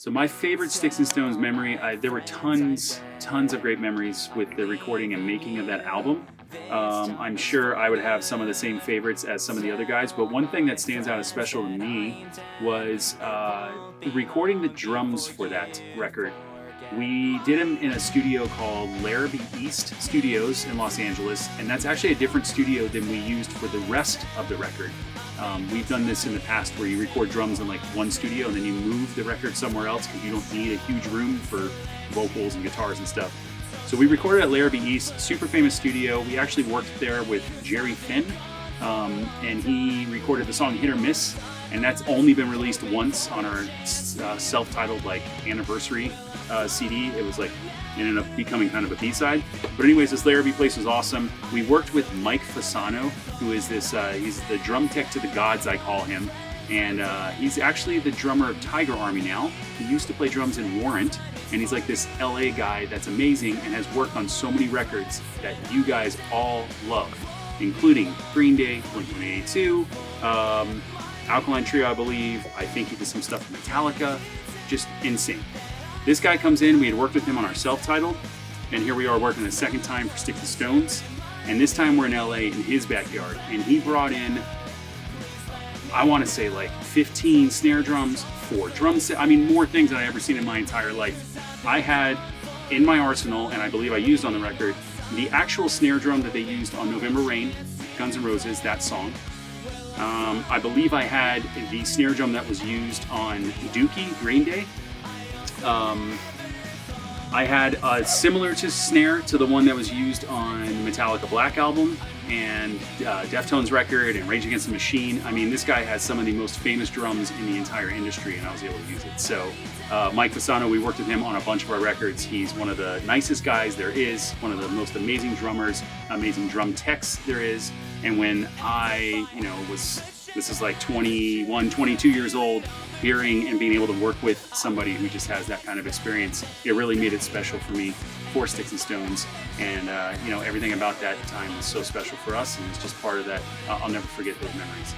So my favorite Sticks and Stones memory, there were tons of great memories with the recording and making of that album. I'm sure I would have some of the same favorites as some of the other guys, but one thing that stands out as special to me was recording the drums for that record. We did them in a studio called Larrabee East Studios in Los Angeles, and that's actually a different studio than we used for the rest of the record. We've done this in the past where you record drums in like one studio and then you move the record somewhere else because you don't need a huge room for vocals and guitars and stuff. So we recorded at Larrabee East, super famous studio. We actually worked there with Jerry Finn, and he recorded the song Hit or Miss, and that's only been released once on our self-titled like anniversary CD. It was like, it ended up becoming kind of a B-side. But anyways, this Larrabee place was awesome. We worked with Mike Fasano, who is this, he's the drum tech to the gods, I call him. And he's actually the drummer of Tiger Army now. He used to play drums in Warrant, and he's like this LA guy that's amazing and has worked on so many records that you guys all love, including Green Day, Blink-182, Alkaline Trio, I believe. I think he did some stuff for Metallica. Just insane. This guy comes in, we had worked with him on our self-titled, and here we are working a second time for Sticks and Stones. And this time we're in LA in his backyard, and he brought in, I want to say like 15 snare drums, 4 drum sets, I mean more things than I've ever seen in my entire life. I had in my arsenal, and I believe I used on the record, the actual snare drum that they used on November Rain, Guns N' Roses, that song. I believe I had the snare drum that was used on Dookie, Green Day. I had a similar to snare to the one that was used on Metallica Black Album and Deftones record and Rage Against the Machine. I mean, this guy has some of the most famous drums in the entire industry, and I was able to use it. So Mike Fasano, we worked with him on a bunch of our records. He's one of the nicest guys there is, one of the most amazing drummers, amazing drum techs there is. And when I, this is like 21, 22 years old, hearing and being able to work with somebody who just has that kind of experience, it really made it special for me, for Sticks and Stones. And, everything about that time was so special for us, and it's just part of that. I'll never forget those memories.